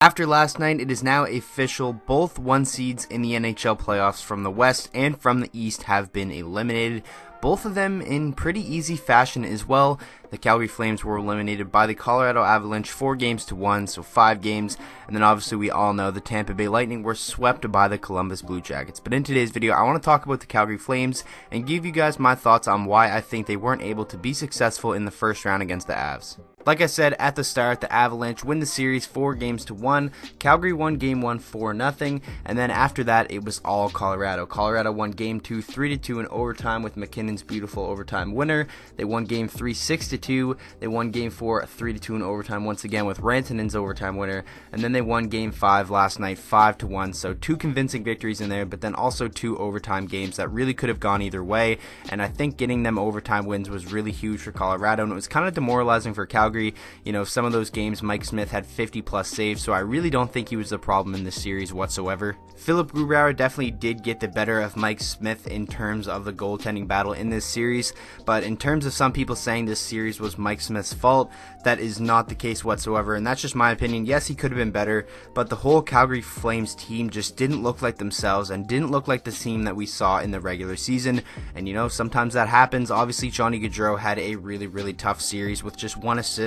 After last night, it is now official. Both one seeds in the NHL playoffs from the West and from the East have been eliminated. Both of them in pretty easy fashion as well. The Calgary Flames were eliminated by the Colorado Avalanche 4-1, so 5 games. And then obviously we all know the Tampa Bay Lightning were swept by the Columbus Blue Jackets. But in today's video, I want to talk about the Calgary Flames and give you guys my thoughts on why I think they weren't able to be successful in the first round against the Avs. Like I said at the start, the Avalanche win the series 4-1. Calgary won Game 1 4-0, and then after that, it was all Colorado. Colorado won Game 2 3-2 in overtime with McKinnon's beautiful overtime winner. They won Game 3 6-2. They won Game 4 3-2 in overtime once again with Rantanen's overtime winner, and then they won Game 5 last night 5-1. So 2 convincing victories in there, but then also 2 overtime games that really could have gone either way. And I think getting them overtime wins was really huge for Colorado, and it was kind of demoralizing for Calgary. You know, some of those games, Mike Smith had 50+ saves, so I really don't think he was the problem in this series whatsoever. Philip Grubauer definitely did get the better of Mike Smith in terms of the goaltending battle in this series, but in terms of some people saying this series was Mike Smith's fault, that is not the case whatsoever, and that's just my opinion. Yes, he could have been better, but the whole Calgary Flames team just didn't look like themselves and didn't look like the team that we saw in the regular season, and you know, sometimes that happens. Obviously, Johnny Gaudreau had a really tough series with just 1 assist,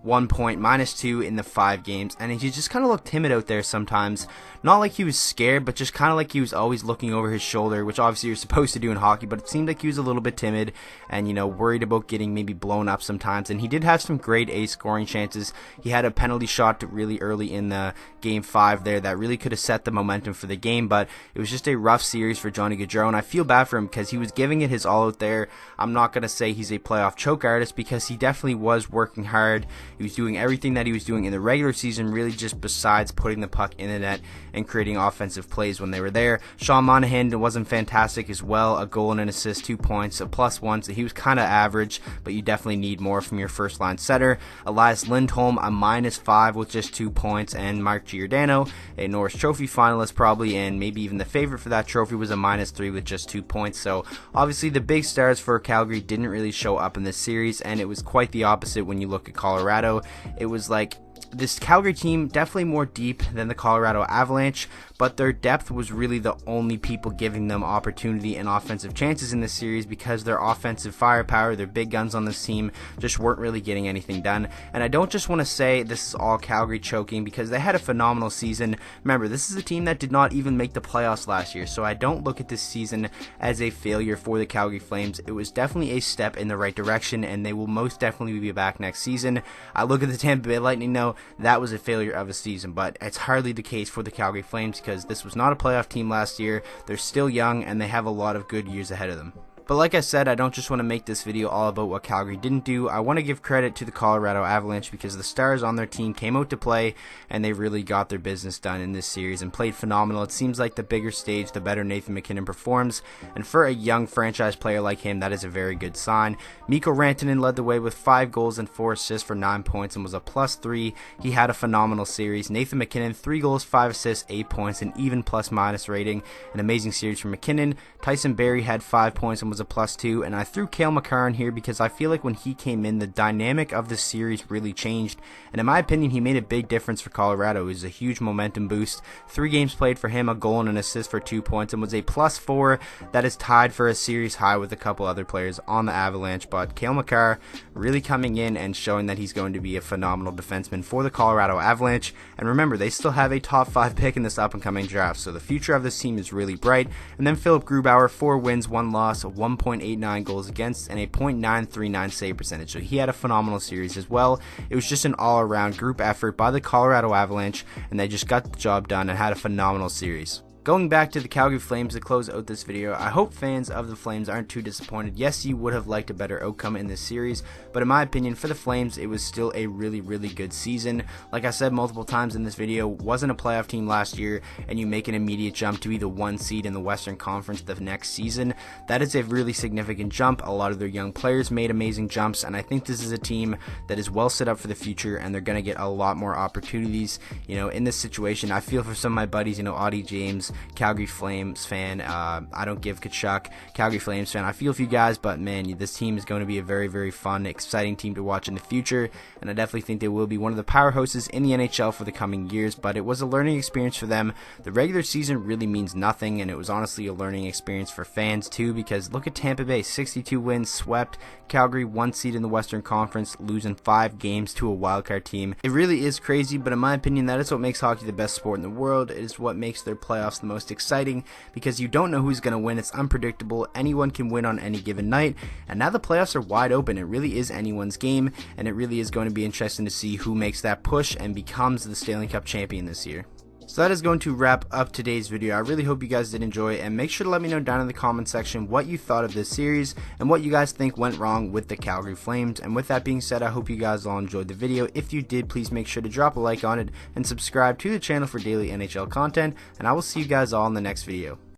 1 point, -2 in the 5 games, and he just kind of looked timid out there sometimes. Not like he was scared, but just kind of like he was always looking over his shoulder, which obviously you're supposed to do in hockey, but it seemed like he was a little bit timid and, you know, worried about getting maybe blown up sometimes. And he did have some great A scoring chances. He had a penalty shot really early in the Game 5 there that really could have set the momentum for the game, but it was just a rough series for Johnny Gaudreau, and I feel bad for him because he was giving it his all out there. I'm not going to say he's a playoff choke artist because he definitely was working hard. He was doing everything that he was doing in the regular season, really just besides putting the puck in the net and creating offensive plays when they were there. Sean Monahan wasn't fantastic as well, a goal and an assist, 2 points, a +1, so he was kind of average, but you definitely need more from your first line setter. Elias Lindholm, a -5 with just 2 points, and Mark Giordano, a Norris Trophy finalist probably, and maybe even the favorite for that trophy, was a -3 with just 2 points. So obviously the big stars for Calgary didn't really show up in this series, and it was quite the opposite when you look at Colorado. It was like this Calgary team definitely more deep than the Colorado Avalanche, but their depth was really the only people giving them opportunity and offensive chances in this series because their offensive firepower, their big guns on this team, just weren't really getting anything done. And I don't just want to say this is all Calgary choking because they had a phenomenal season. Remember, this is a team that did not even make the playoffs last year, so I don't look at this season as a failure for the Calgary Flames. It was definitely a step in the right direction, and they will most definitely be back next season. I look at the Tampa Bay Lightning now. That was a failure of a season, but it's hardly the case for the Calgary Flames because this was not a playoff team last year. They're still young and they have a lot of good years ahead of them. But like I said, I don't just want to make this video all about what Calgary didn't do. I want to give credit to the Colorado Avalanche because the stars on their team came out to play and they really got their business done in this series and played phenomenal. It seems like the bigger stage, the better Nathan MacKinnon performs, and for a young franchise player like him, that is a very good sign. Mikko Rantanen led the way with 5 goals and 4 assists for 9 points and was a +3. He had a phenomenal series. Nathan MacKinnon, 3 goals, 5 assists, 8 points, an even +- rating. An amazing series for MacKinnon. Tyson Barrie had 5 points and was a +2, and I threw Cale Makar in here because I feel like when he came in, the dynamic of the series really changed, and in my opinion, he made a big difference for Colorado. It was a huge momentum boost. 3 games played for him, a goal and an assist for 2 points, and was a +4. That is tied for a series high with a couple other players on the Avalanche, but Cale Makar really coming in and showing that he's going to be a phenomenal defenseman for the Colorado Avalanche, and remember, they still have a top 5 pick in this up-and-coming draft, so the future of this team is really bright. And then Philip Grubauer, 4 wins, 1 loss, 1.89 goals against, and a .939 save percentage. So he had a phenomenal series as well. It was just an all-around group effort by the Colorado Avalanche, and they just got the job done and had a phenomenal series. Going back to the Calgary Flames to close out this video, I hope fans of the Flames aren't too disappointed. Yes, you would have liked a better outcome in this series, but in my opinion, for the Flames, it was still a really good season. Like I said multiple times in this video, wasn't a playoff team last year, and you make an immediate jump to be the 1 seed in the Western Conference the next season. That is a really significant jump. A lot of their young players made amazing jumps, and I think this is a team that is well set up for the future, and they're going to get a lot more opportunities. You know, in this situation, I feel for some of my buddies, you know, Audie James, Calgary Flames fan. I don't give Kachuk. Calgary Flames fan. I feel for you guys, but man, this team is going to be a very, very fun, exciting team to watch in the future, and I definitely think they will be one of the powerhouses in the NHL for the coming years. But it was a learning experience for them. The regular season really means nothing, and it was honestly a learning experience for fans too, because look at Tampa Bay, 62 wins, swept Calgary, 1 seed in the Western Conference, losing 5 games to a wildcard team. It really is crazy, but in my opinion, that is what makes hockey the best sport in the world. It is what makes their playoffs the most exciting, because you don't know who's going to win. It's unpredictable. Anyone can win on any given night, and now the playoffs are wide open. It really is anyone's game, and it really is going to be interesting to see who makes that push and becomes the Stanley Cup champion this year. So that is going to wrap up today's video. I really hope you guys did enjoy, and make sure to let me know down in the comment section what you thought of this series and what you guys think went wrong with the Calgary Flames. And with that being said, I hope you guys all enjoyed the video. If you did, please make sure to drop a like on it and subscribe to the channel for daily NHL content, and I will see you guys all in the next video.